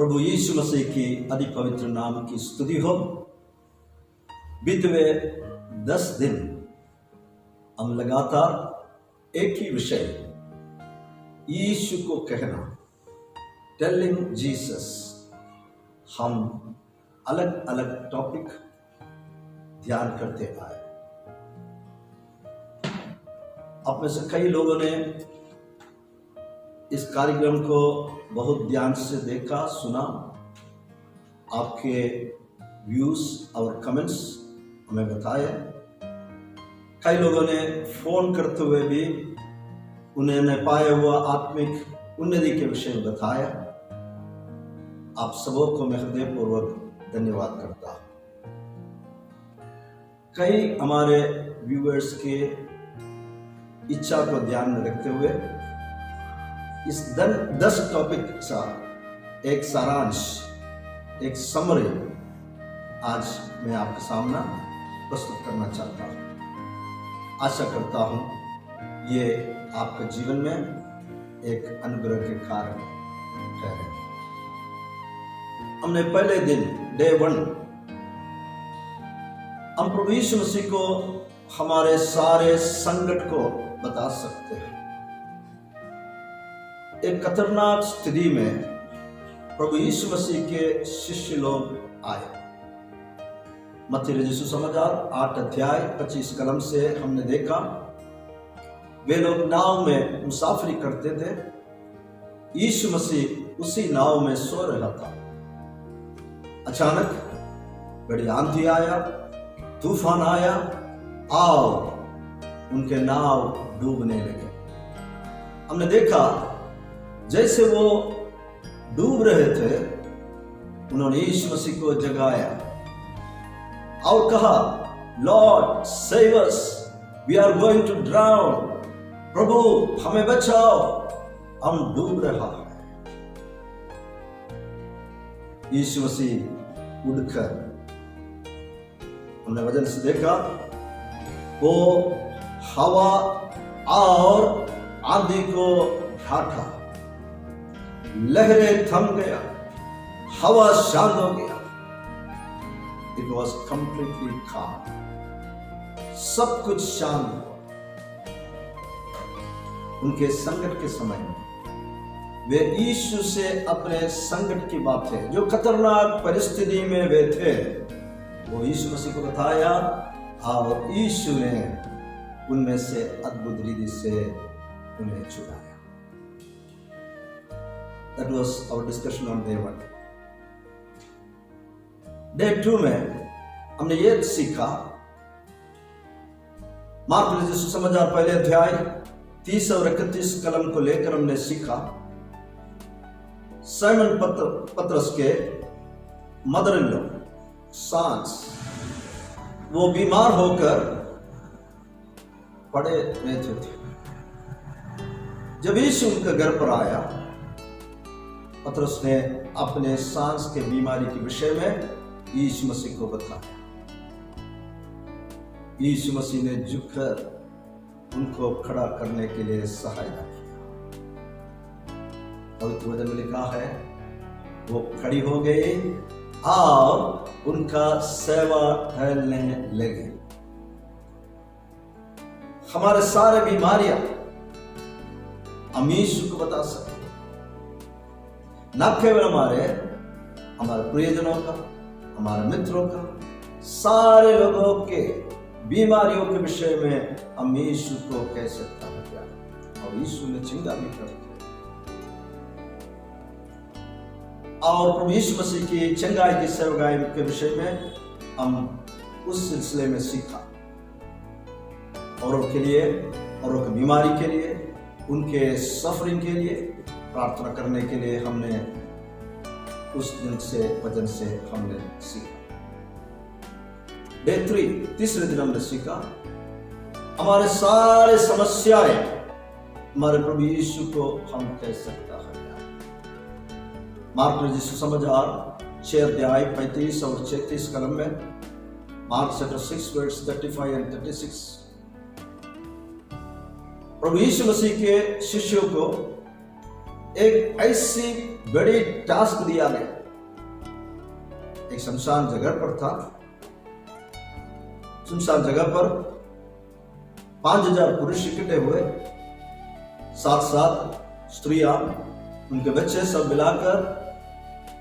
प्रभु यीशु मसीह की अति पवित्र नाम की स्तुति हो। बीते हुए 10 दिन हम लगातार एक ही विषय यीशु को कहना, टेलिंग जीसस, हम अलग अलग टॉपिक ध्यान करते आए। आप में से कई लोगों ने इस कार्यक्रम को बहुत ध्यान से देखा, सुना। आपके व्यूज और कमेंट्स हमें बताए। कई लोगों ने फोन करते हुए भी उन्होंने पाया हुआ आत्मिक उन्नति के विषय में बताया। आप सबों को मैं हृदयपूर्वक धन्यवाद करता हूं। कई हमारे व्यूअर्स के इच्छा को ध्यान में रखते हुए इस 10 टॉपिक का एक सारांश, एक समरी आज मैं आपके सामने प्रस्तुत करना चाहता हूं। आशा करता हूं ये आपके जीवन में एक अनुग्रह के कारण ठहरे। हमने पहले दिन डे 1 हम प्रभु यीशु मसीह को हमारे सारे संकट को बता सकते हैं। एक खतरनाक स्थिति में प्रभु यीशु मसीह के शिष्य लोग आए। मत्ती रचित सुसमाचार 8 अध्याय 25 कलम से हमने देखा, वे लोग नाव में मुसाफिरी करते थे। यीशु मसीह उसी नाव में सो रहा था। अचानक बड़ी आंधी आया, तूफान आया और उनके नाव डूबने लगे। हमने देखा जैसे वो डूब रहे थे, उन्होंने यीशु मसीह को जगाया और कहा, lord save us, we are going to drown. प्रभु हमें बचाओ, हम डूब रहा है। यीशु मसीह उठकर, हमने वचन से देखा, वो हवा और आंधी को ढांढा, लहरें थम गया, हवा शांत हो गया। इट वॉज कंप्लीटली calm, सब कुछ शांत हुआ। उनके संकट के समय में वे यीशु से अपने संकट की बातें, जो खतरनाक परिस्थिति में वे थे, वो यीशु मसीह को बताया और यीशु ने उनमें से अद्भुत रीति से उन्हें छुड़ाया। That was our discussion on day 1. Day 2 में हमने ये सीखा, मार्क रचित सुसमाचार पहले अध्याय 30 और 31 कलम को लेकर हमने सीखा, साइमन पतरस के मदर इन लॉ सांस, वो बीमार होकर पड़े रहते थे। जब यीशु उनके घर पर आया, पतरस ने अपने सांस के बीमारी के विषय में यीशु मसीह को बताया। यीशु मसीह ने झुककर उनको खड़ा करने के लिए सहायता किया। पवित्र वचन में लिखा है, वो खड़ी हो गई और उनका सेवा टहलने लगे। हमारे सारे बीमारियां हम यीशु को बता सकते, न केवल हमारे प्रियजनों का, हमारे मित्रों का, सारे लोगों के बीमारियों के विषय में हम यीशु को कह सकता है क्या, और यीशु ने चिंता भी करते। और प्रभु यीशु मसीह की चंगाई की सेवकाई के विषय में हम उस सिलसिले में सीखा। औरों के लिए, औरों की बीमारी के लिए, उनके सफरिंग के लिए प्रार्थना करने के लिए हमने उस दिन से वचन से हमने सीखा। डे 3 तीसरे दिन हमने सीखा, हमारे सारे समस्याएं हमारे प्रभु यीशु को हम कह सकता है। मार्क रचित सुसमाचार 6 अध्याय 35 और 36 कलम में, मार्क चैप्टर 6 वर्स 35 एंड 36, प्रभु यीशु मसीह के शिष्यों को एक ऐसी बड़ी टास्क दिया गया। एक शमशान जगह पर था, शमशान जगह पर 5000 पुरुष इकट्ठे हुए, साथ साथ स्त्रियां, उनके बच्चे, सब मिलाकर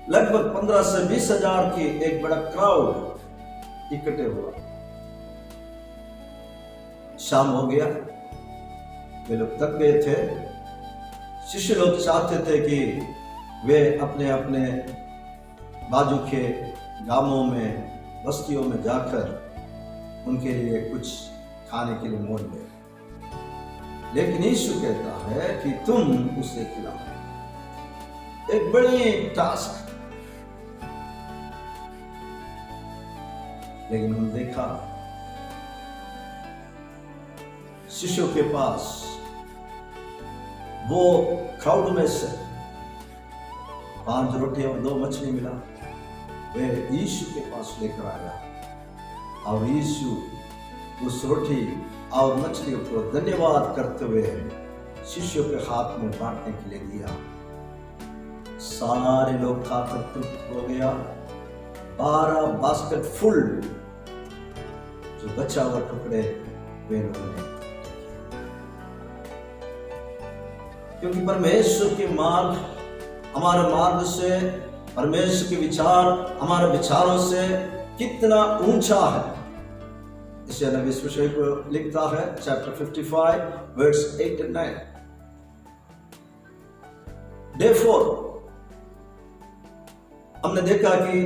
लगभग 15 से 20 हजार की एक बड़ा क्राउड इकट्ठे हुआ। शाम हो गया, वे लोग थक गए थे। शिष्य लोग चाहते थे कि वे अपने अपने बाजू के गांवों में, बस्तियों में जाकर उनके लिए कुछ खाने के लिए मोल ले, लेकिन यीशु कहता है कि तुम उसे खिलाओ। एक बड़ी टास्क, लेकिन हम देखा शिष्यों के पास वो क्राउड में से 5 रोटी और 2 मछली मिला। वे यीशु के पास लेकर आया और यीशु उस रोटी और मछलियों को धन्यवाद करते हुए शिष्यों के हाथ में बांटने के लिए दिया। सारे लोग खाकर तृप्त हो गया। 12 बास्केट फुल जो बचा हुआ टुकड़े वे लोगों ने, क्योंकि परमेश्वर के मार्ग हमारे मार्ग से, परमेश्वर के विचार हमारे विचारों से कितना ऊंचा है। इसे नबी विषय को लिखता है, चैप्टर 55 वर्स 8 and 9। Therefore, हमने देखा कि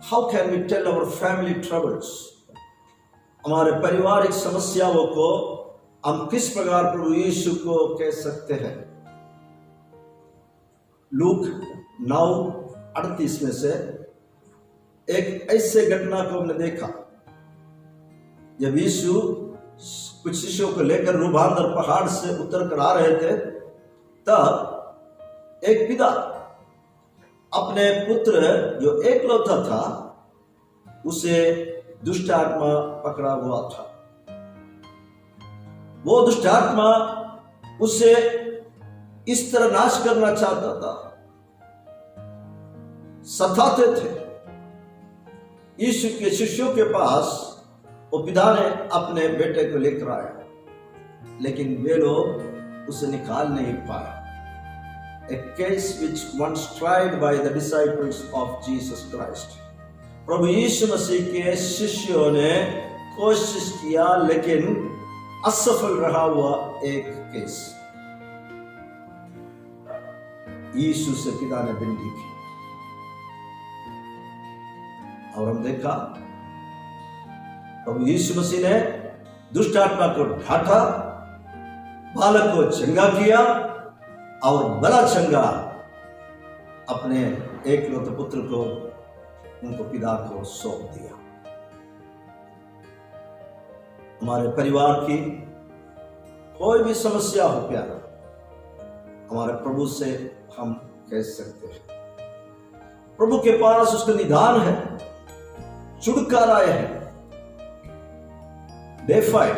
how can we tell our family troubles, हमारे पारिवारिक समस्याओं को हम किस प्रकार प्रभु यीशु को कह सकते हैं। लूक 9:38 में से एक ऐसे घटना को हमने देखा, जब यीशु कुछ शिष्यों को लेकर रूबांदर पहाड़ से उतर कर आ रहे थे, तब एक पिता अपने पुत्र जो एकलौता था उसे दुष्ट आत्मा पकड़ा हुआ था। वो दुष्ट आत्मा उसे इस तरह नाश करना चाहता था, सताते थे। यीशु के शिष्यों के पास वो पिता ने अपने बेटे को लेकर आया, लेकिन वे लोग उसे निकाल नहीं पाए। A case which once tried by the disciples of Jesus Christ, प्रभु यीशु मसीह के शिष्यों ने कोशिश किया, लेकिन असफल रहा हुआ एक केस। यीशु से पिता ने विनती की और हम देखा प्रभु यीशु मसीह ने दुष्ट आत्मा को ढांटा, बालक को चंगा किया और बड़ा चंगा अपने एकलौते पुत्र को, उनको पिता को सौंप दिया। हमारे परिवार की कोई भी समस्या हो प्यारा, हमारे प्रभु से हम कह सकते हैं। प्रभु के पास उसका निदान है, छुटकारा है। Day 5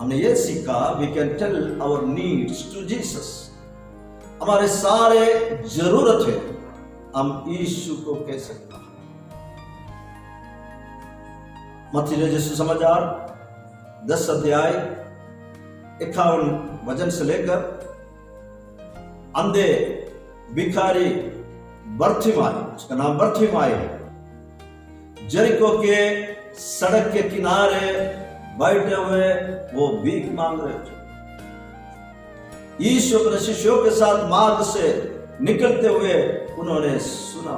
हमने ये सीखा, we can tell our needs to Jesus। हमारे सारे जरूरत है हम यीशु को कह सकते हैं। मत्ती रचित समाचार 10 अध्याय 51 वचन से लेकर अंधे भिखारी बर्तिमाई, उसका नाम बर्तिमाई है, जरीको के सड़क के किनारे बैठे हुए वो भीख मांग रहे थे। यीशु अपने शिष्यों के साथ मार्ग से निकलते हुए उन्होंने सुना,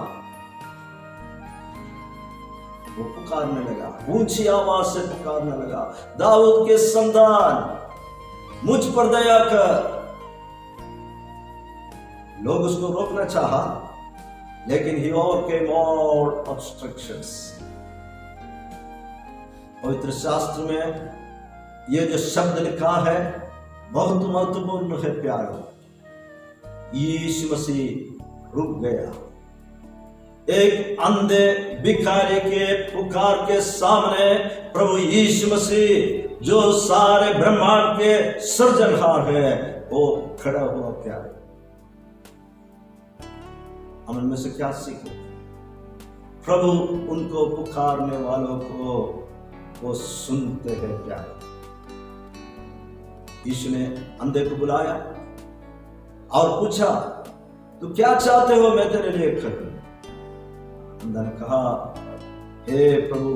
वो पुकारने लगा, ऊंची आवाज से पुकारने लगा, दाऊद के संतान मुझ पर दया कर। लोग उसको रोकना चाहा, लेकिन he overcame all obstructions। पवित्र शास्त्र में ये जो शब्द लिखा है बहुत महत्वपूर्ण है प्यारो। यीशु मसीह रुक गया। एक अंधे भिखारी के पुकार के सामने प्रभु यीशु मसीह जो सारे ब्रह्मांड के सृजनहार है, वो खड़ा हुआ प्यारे। हम इनमें से क्या सीखें? प्रभु उनको पुकारने वालों को वो सुनते हैं प्यारे। यीशु ने अंधे को बुलाया और पूछा, तू क्या चाहते हो मैं तेरे लिए करूं? अंधा ने कहा, हे प्रभु,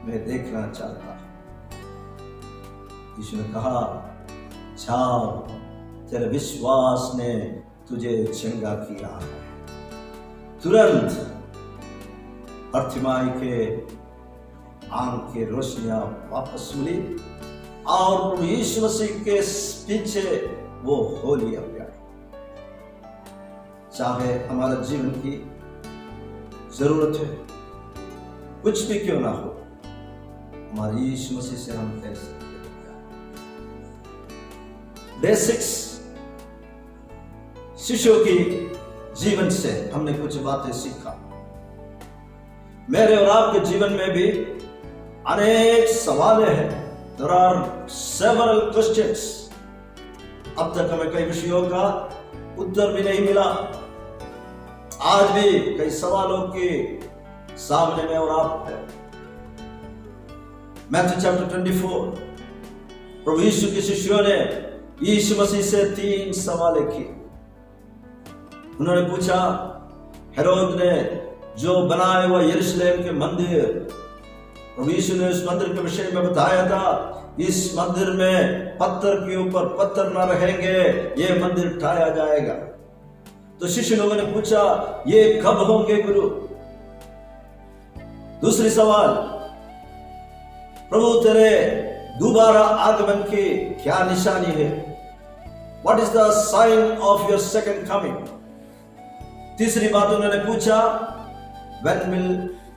मैं देखना चाहता हूं। यीशु ने कहा, जाओ, तेरे विश्वास ने तुझे चंगा किया है। तुरंत अर्थिमाई के आंख की रोशनियां वापस मिली और प्रभु यीशु मसीह के पीछे वो हो लिया प्यारे। चाहे हमारा जीवन की जरूरत है, कुछ भी क्यों ना हो, हमारे यीशु मसीह से हम कह सकते हैं। डे 6 शिष्यों की जीवन से हमने कुछ बातें सीखा। मेरे और आपके जीवन में भी अनेक सवाल हैं। There are several questions. अब तक हमें कई विषयों का उत्तर भी नहीं मिला। आज भी कई सवालों के सामने में और आप है। मैथ्यू चैप्टर 24, प्रभु यीशु के शिष्यों ने यीशु मसीह से 3 सवाल किए। उन्होंने पूछा, हेरोद ने जो बनाया हुआ यरूशलेम के मंदिर, प्रभु यीशु ने उस मंदिर के विषय में बताया था, इस मंदिर में पत्थर के ऊपर पत्थर न रहेंगे, ये मंदिर ढाया जाएगा। तो शिष्य लोगों ने पूछा, ये कब होंगे गुरु? दूसरी सवाल, प्रभु तेरे दोबारा आगमन की क्या निशानी है? What is the sign of your second coming? तीसरी बात उन्होंने पूछा, when will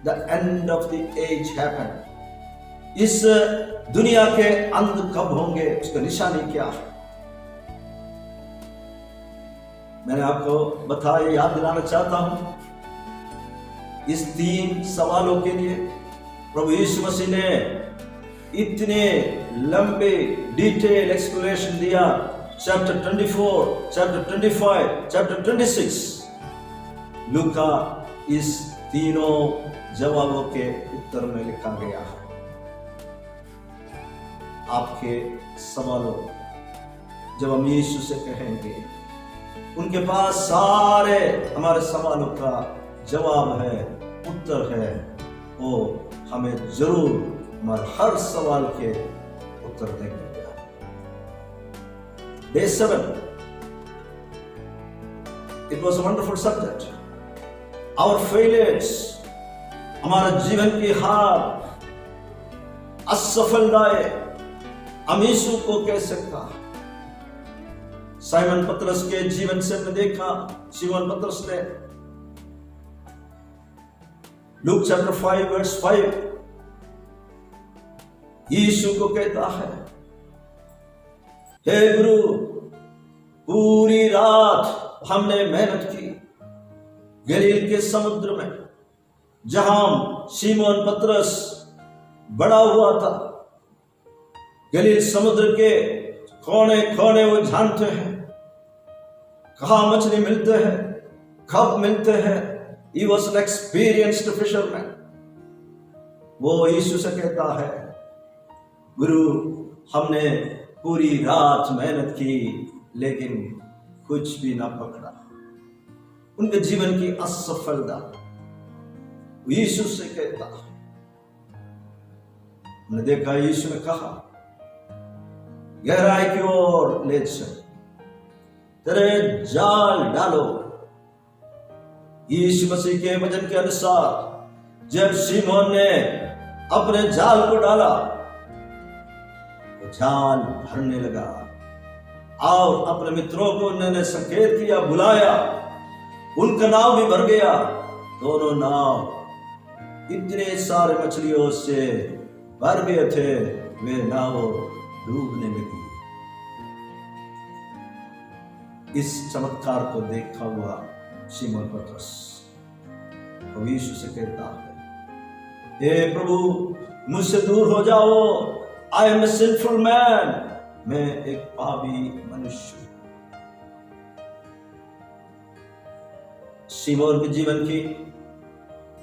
the end of the age happen? इस दुनिया के अंत कब होंगे, उसका निशानी क्या है? मैंने आपको बताया, याद दिलाना चाहता हूं। इस 3 सवालों के लिए प्रभु यीशु मसीह ने इतने लंबे डिटेल एक्सप्लेनेशन दिया। चैप्टर 24, चैप्टर 25, चैप्टर 26, लूका इस तीनों जवाबों के उत्तर में लिखा गया है। आपके सवालों, जब हम यीशु से कहेंगे, उनके पास सारे हमारे सवालों का जवाब है, उत्तर है। वो हमें जरूर हमारे हर सवाल के उत्तर देंगे। Day 7, it was a wonderful subject. Our failures, हमारा जीवन की हार, असफलताएं, हम यीशु को कह सकता। साइमन पतरस के जीवन से हमने देखा, सीमोन पतरस ने लूक चैप्टर 5 वर्स 5 यीशु को कहता है, हे गुरु, पूरी रात हमने मेहनत की गलील के समुद्र में, जहां सीमोन पतरस बड़ा हुआ था। गलील समुद्र के कोने कोने वो जानते हैं, कहां मछली मिलते हैं, कब मिलते हैं। He was an experienced fisherman. वो यीशु से कहता है, गुरु, हमने पूरी रात मेहनत की लेकिन कुछ भी ना पकड़ा। उनके जीवन की असफलता यीशु से कहता। हमने देखा, यीशु ने कहा, गहराई की ओर ले चल, तेरे जाल डालो। यीशु मसीह के वचन के अनुसार जब सीमोन ने अपने जाल को डाला, वो जाल भरने लगा और अपने मित्रों को उन्होंने संकेत किया, बुलाया, उनका नाव भी भर गया। दोनों नाव इतने सारे मछलियों से भर गए थे, वे नाव डूबने लगी। इस चमत्कार को देखा हुआ सीमोन पतरस प्रभु यीशु से कहता है, हे प्रभु, मुझसे दूर हो जाओ, I am a sinful man, मैं एक पापी मनुष्य हूं। शिमोन के जीवन की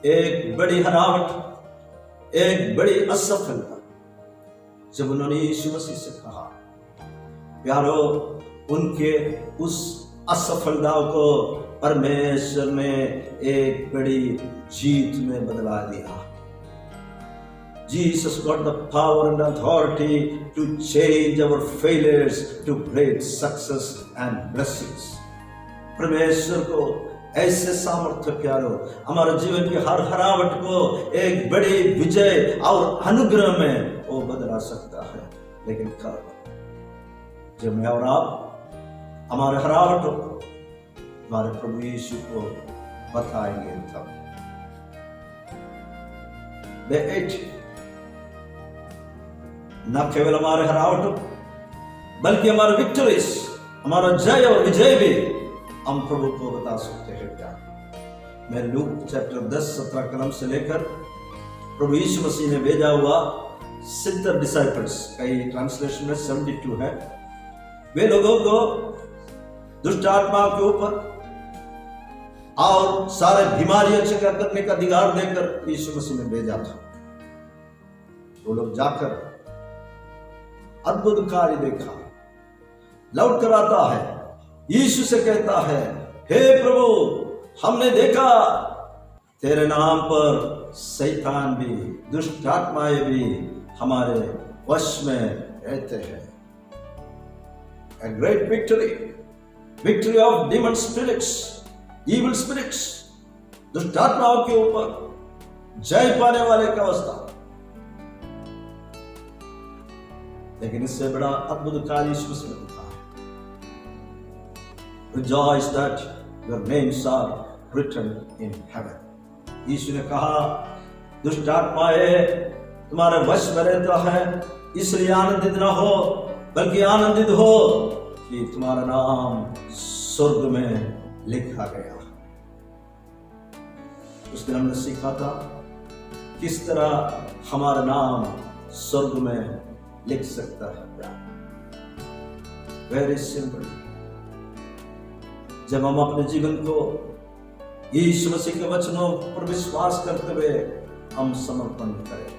एक बड़ी हरावट, एक बड़ी असफलता जब उन्होंने यीशु मसीह से कहा। प्यारो, उनके उस असफलता को परमेश्वर ने एक बड़ी जीत में बदला दिया। Jesus got the power and authority to change our failures to great success and blessings. परमेश्वर को ऐसे सामर्थ्य प्यारो हमारे जीवन की हर हरावट को एक बड़ी विजय और अनुग्रह में वो बदला सकता है। लेकिन कब? जब मैं और आप हमारे हरावटों को हमारे प्रभु यीशु को बताएंगे तब। न केवल हमारे हरावटों बल्कि हमारे विक्टरीज, हमारा जय और विजय भी हम प्रभु को बता सकते हैं। क्या मैं लूक चैप्टर 10-17 कलम से लेकर प्रभु यीशु मसीह ने भेजा हुआ 70 डिसाइपल्स, कई ट्रांसलेशन में 72 है, वे लोगों को दुष्ट आत्मा के ऊपर और सारे बीमारियों से करने का अधिकार देकर यीशु मसीह ने भेजा था। वो लोग जाकर अद्भुत कार्य देखा, लौट कर आता है, यीशु से कहता है, हे प्रभु, हमने देखा तेरे नाम पर शैतान भी, दुष्ट आत्माएं भी हमारे वश में रहते हैं। A great victory, victory of demon spirits, evil spirits, दुष्ट आत्माओं के ऊपर जय पाने वाले की अवस्था। लेकिन इससे बड़ा अद्भुत कार्य यीशु मसीह ने कहा, Rejoice that your names are written in heaven. यीशु ने कहा, दुष्ट आत्माएं तुम्हारे वश में रहता है, इसलिए आनंदित ना हो, बल्कि आनंदित हो कि तुम्हारा नाम स्वर्ग में लिखा गया। उस दिन हमने सीखा था किस तरह हमारा नाम स्वर्ग में लिख सकता है। वेरी सिंपल, जब हम अपने जीवन को यीशु मसीह के वचनों पर विश्वास करते हुए हम समर्पण करें।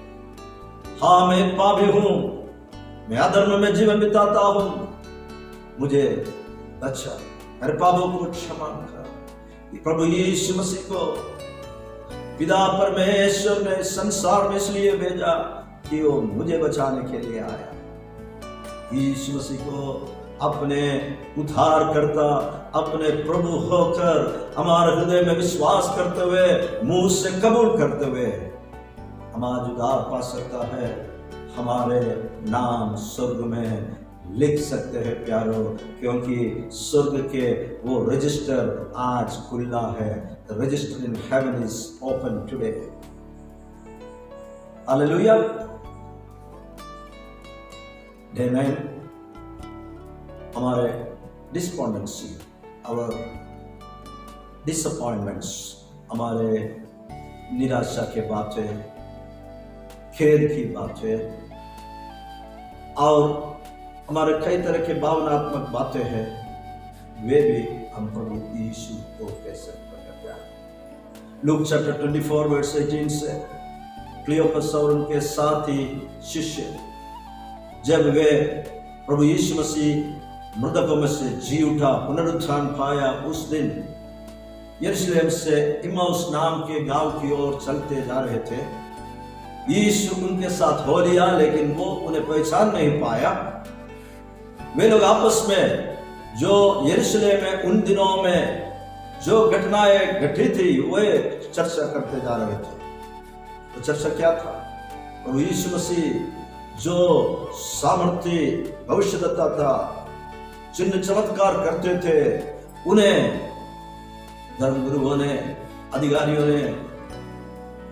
हाँ, मैं एक पापी हूं, मैं अधर्म में जीवन बिताता हूं, मुझे अच्छा मेरे पापों को क्षमा कर। प्रभु यीशु मसीह को पिता परमेश्वर ने संसार में इसलिए भेजा कि वो मुझे बचाने के लिए आया। यीशु मसीह को अपने उद्धारकर्ता, अपने प्रभु होकर हमारे हृदय में विश्वास करते हुए, मुंह से कबूल करते हुए हम आज उद्धार पा सकता है। हमारे नाम स्वर्ग में लिख सकते हैं प्यारो, क्योंकि स्वर्ग के वो रजिस्टर आज खुला है। The register in heaven is open today. Hallelujah. Amen. हमारे डिस्पॉन्डेंसी, our disappointments, हमारे निराशा की बातें, खेद की बातें और हमारे कई तरह के भावनात्मक बातें हैं, वे भी हम प्रभु यीशु को कह सकते हैं। लूक चैप्टर 24 वर्स 18 से क्लियोपस और उनके साथ ही शिष्य जब वे प्रभु यीशु मसीह मृतकों में से जी उठा, पुनरुत्थान पाया, उस दिन यरूशलेम से इम्माउस नाम के गांव की ओर चलते जा रहे थे। यीशु उनके साथ हो लिया, लेकिन वो उन्हें पहचान नहीं पाया। वे लोग आपस में जो यरूशलेम में उन दिनों में जो घटनाएं घटी थी वे चर्चा करते जा रहे थे। तो चर्चा क्या था? प्रभु यीशु मसीह जो सामर्थ्य भविष्यद्वक्ता था, चिन्ह चमत्कार करते थे, उन्हें धर्मगुरुओं ने, अधिकारियों ने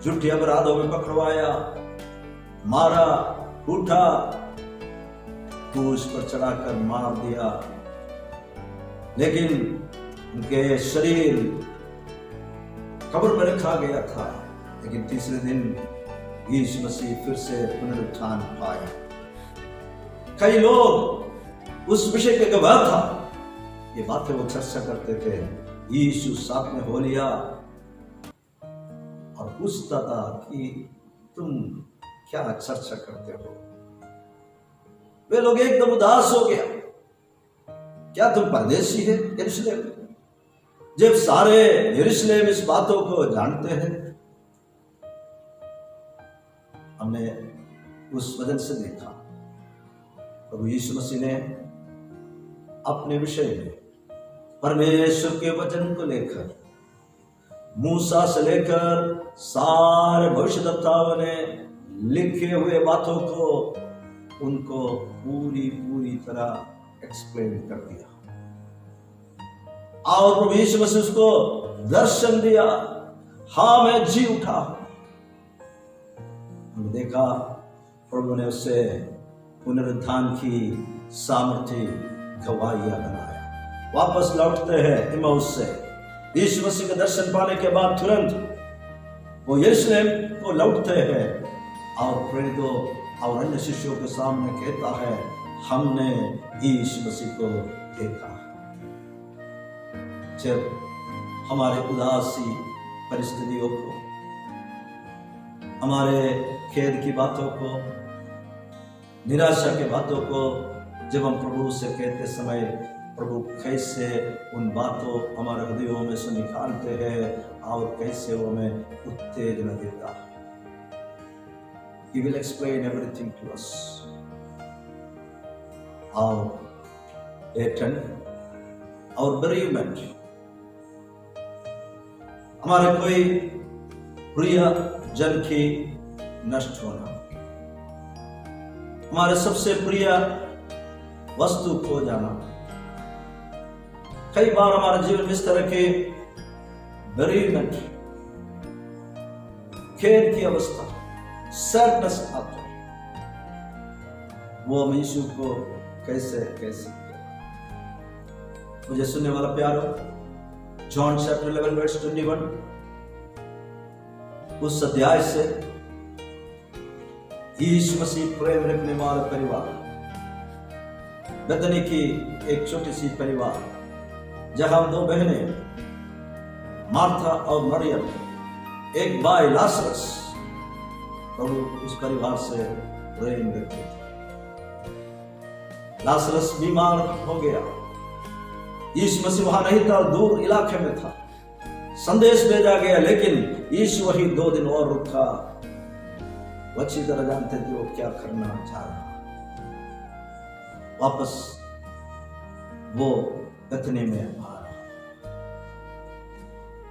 झूठे अपराधों में पकड़वाया, मारा, कूटा, क्रूस पर चढ़ाकर मार दिया। लेकिन उनके शरीर कब्र में रखा गया था। लेकिन तीसरे दिन यीशु मसीह फिर से पुनरुत्थान पाया। कई लोग उस विषय के गवाह था, ये बातें वो चर्चा करते थे। यीशु साथ में हो लिया और पूछता था कि तुम क्या चर्चा करते हो। वे लोग एकदम उदास हो गया। क्या तुम परदेशी है यरूशलेम? जब सारे यरूशलेम इस बातों को जानते हैं। हमने उस वजन से देखा प्रभु यीशु मसीह ने अपने विषय में परमेश्वर के वचन को लेकर, मूसा से लेकर सारे भविष्यद्वक्ताओं ने लिखे हुए बातों को उनको पूरी तरह एक्सप्लेन कर दिया और प्रभु यीशु मसीह उसको दर्शन दिया। हाँ, मैं जी उठा। हमने देखा प्रभु ने उससे पुनरुत्थान की सामर्थ्य गवाहियां बनाया। वापस लौटते हैं इम्माउस से, यीशु मसीह का दर्शन पाने के बाद तुरंत वो यरूशलेम को लौटते हैं और प्रेरितों और अन्य शिष्यों के सामने कहता है, हमने यीशु मसीह को देखा। जब हमारे उदासी परिस्थितियों को, हमारे खेद की बातों को, निराशा की बातों को जब हम प्रभु से कहते समय, प्रभु कैसे उन बातों हमारे हृदयों में से निकालते हैं और कैसे वो हमें उत्तेजना देता है। He will explain everything to us. Our pattern, our bereavement, हमारे कोई प्रिय जन की नष्ट होना, हमारे सबसे प्रिय वस्तु खो जाना। कई बार हमारे जीवन में इस तरह के बेरीमेंट, खेद की अवस्था, सैडनेस आता है। वो हम यीशु को कैसे कह सकते हैं? मुझे सुनने वाला प्यारो, जॉन चैप्टर 11 वर्स 21 उस अध्याय से यीशु मसीह प्रेम रखने वाला परिवार, बेथनी की एक छोटी सी परिवार, जहां दो बहनें मार्था और मरियम, एक भाई लाजरस, प्रभु उस परिवार से प्रेम रखते थे। लाजरस बीमार हो गया, यीशु मसीह वहां नहीं था, दूर इलाके में था। संदेश भेजा गया, लेकिन यीशु वही 2 दिन और रुका। वो अच्छी तरह जानते थे वो क्या करना चाह रहा। वापस वो बेथनी में आ रहा।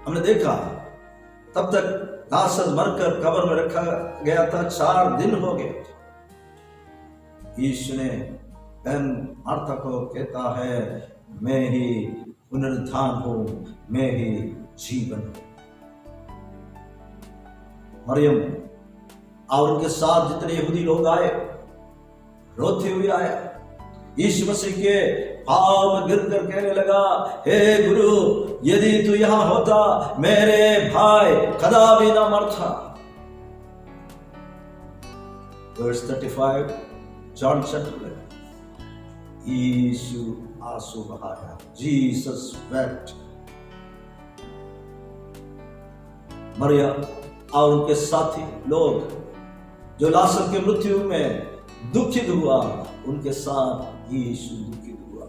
हमने देखा तब तक लाजरस मरकर कब्र में रखा गया था, 4 दिन हो गए। यीशु ने बहन मार्था को कहता है, मैं ही पुनरुत्थान हूं, मैं ही जीवन हूं। मरियम और उनके साथ जितने यहूदी लोग आए, रोते हुए आया, यीशु मसीह के पांव में गिरकर कहने लगा, हे गुरु, यदि तू यहां होता, मेरे भाई कदापि ना मरता। Verse 35 John chapter 11। यीशु आंसू बहाया, जीसस वेप्ट। मरियम और उनके साथी लोग जो लाजर की मृत्यु में दुखित हुआ, उनके साथ यीशु दुखित हुआ।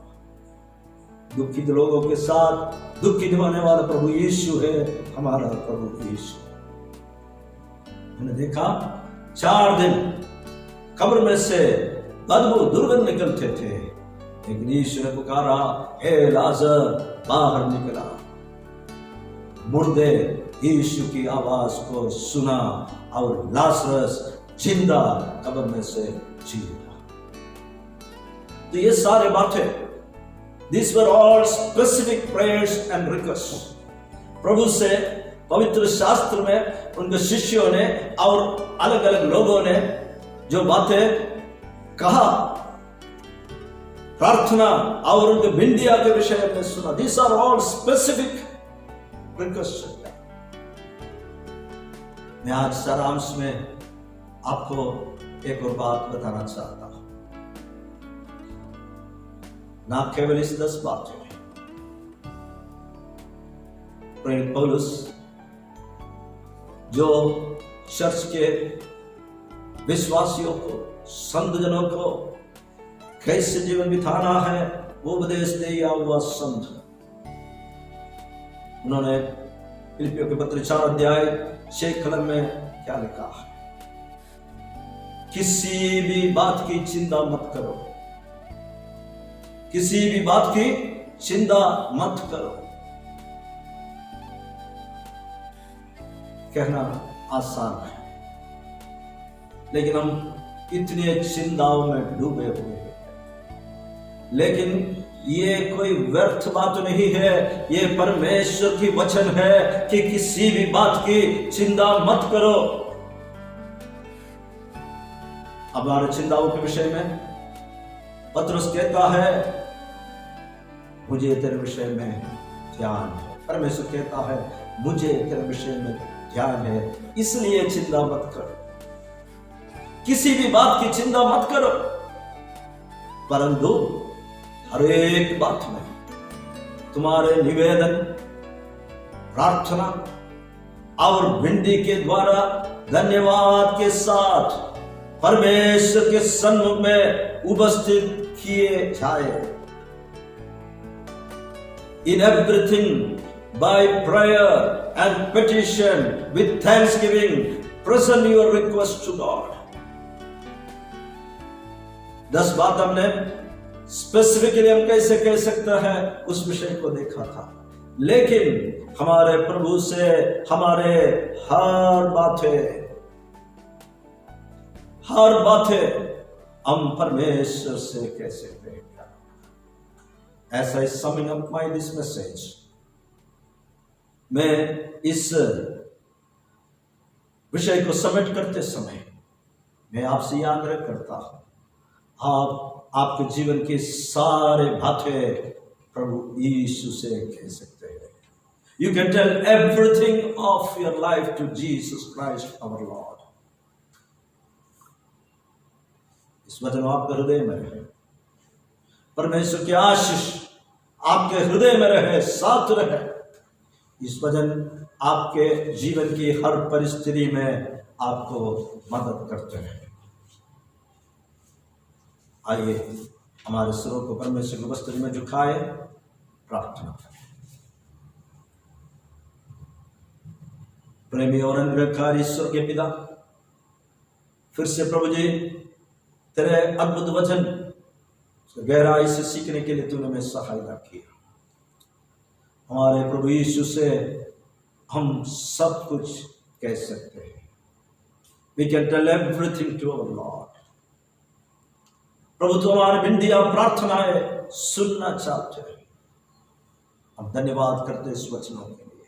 दुखित लोगों के साथ दुखित होने वाला प्रभु यीशु है, हमारा प्रभु यीशु। हमने देखा 4 दिन कब्र में से बदबू दुर्गंध निकलते थे, लेकिन यीशु ने पुकारा, हे लाजर बाहर निकला। मुर्दे यीशु की आवाज को सुना और लाजरस जिंदा कब्र में से जी उठा। तो ये सारे बातें, these were all specific prayers and requests। प्रभु से पवित्र शास्त्र में उनके शिष्यों ने और अलग अलग लोगों ने जो बातें कहा, प्रार्थना और उनके बिंदिया के विषय में सुना। These are all specific requests। मैं आज सारांश में आपको एक और बात बताना चाहता हूं। ना केवल इस 10 बातों में, प्रेरित पौलुस जो चर्च के विश्वासियों को, संत जनों को कैसे जीवन बिताना है वो उपदेश दिया हुआ संत, उन्होंने फिलिपियों के पत्र 4 अध्याय 6 कलम में क्या लिखा है? किसी भी बात की चिंता मत करो, किसी भी बात की चिंता मत करो। कहना आसान है, लेकिन हम इतने चिंताओं में डूबे हुए हैं। लेकिन ये कोई व्यर्थ बात नहीं है, ये परमेश्वर की वचन है कि किसी भी बात की चिंता मत करो। हमारे चिंताओं के विषय में पतरस कहता है मुझे तेरे विषय में ध्यान है, परमेश्वर कहता है मुझे तेरे विषय में ध्यान है, इसलिए चिंता मत करो, किसी भी बात की चिंता मत करो, परंतु हर एक बात में तुम्हारे निवेदन, प्रार्थना और विनती के द्वारा धन्यवाद के साथ परमेश्वर के सन्मुख में उपस्थित किए जाए। In everything by prayer and petition with thanksgiving present your request to God। 10 बात हमने स्पेसिफिकली हम कैसे कह सकते हैं उस विषय को देखा था, लेकिन हमारे प्रभु से हमारे हर बातें हम परमेश्वर से कह सकते हैं। As I summing up this message, मैं इस विषय को समेट करते समय मैं आपसे यह आग्रह करता हूं, आप आपके जीवन की सारे बातें प्रभु यीशु से कह सकते हैं। You can tell everything of your life to Jesus Christ our Lord। इस वचन आपके हृदय में रहे, परमेश्वर की आशीष आपके हृदय में रहे, साथ रहे। इस वचन आपके जीवन की हर परिस्थिति में आपको मदद करते हैं। आइए हमारे सिरों को परमेश्वर के वस्त्र में झुकाए, प्रार्थना करें। प्रेमी और अनुग्रहकारी ईश्वर के पिता, फिर से प्रभु जी तेरे अद्भुत वचन गहराई से सीखने के लिए तूने हमें सहायता किया। हमारे प्रभु यीशु से हम सब कुछ कह सकते हैं। We can tell everything to our Lord। प्रभु तो हमारे विनतियां, प्रार्थनाएं सुनना चाहते हैं। हम धन्यवाद करते हैं इस वचनों के लिए,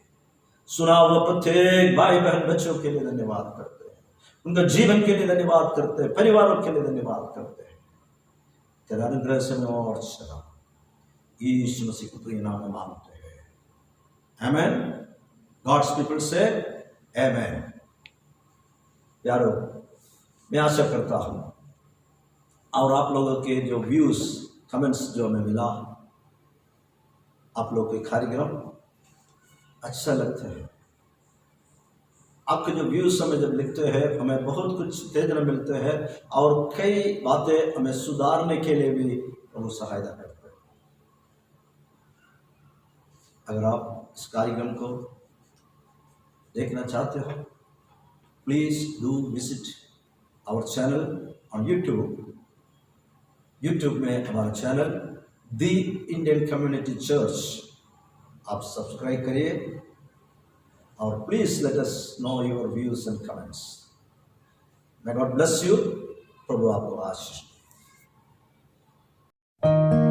सुना हुआ प्रत्येक भाई बहन बच्चों के लिए धन्यवाद करते हैं, उनका जीवन के लिए धन्यवाद करते हैं, परिवारों के लिए धन्यवाद करते हैं। तेरा अनुग्रह से मैं और चला यीशु मसीह के प्रिय नाम में मांगते हैं, आमेन। गॉड्स पीपल से आमेन। यारो, मैं आशा करता हूं और आप लोगों के जो व्यूज, कमेंट्स जो हमें मिला, आप लोगों के कार्यक्रम अच्छा लगता है। आपके जो व्यूज हमें जब लिखते हैं, हमें बहुत कुछ उत्तेजना मिलते हैं और कई बातें हमें सुधारने के लिए भी प्रभु सहायता करते हैं। अगर आप इस कार्यक्रम को देखना चाहते हो, please do visit our channel on YouTube में हमारा channel the Indian community church आप सब्सक्राइब करिए और please let us know your views and comments. May God bless you. प्रभु आपको आशीष दे।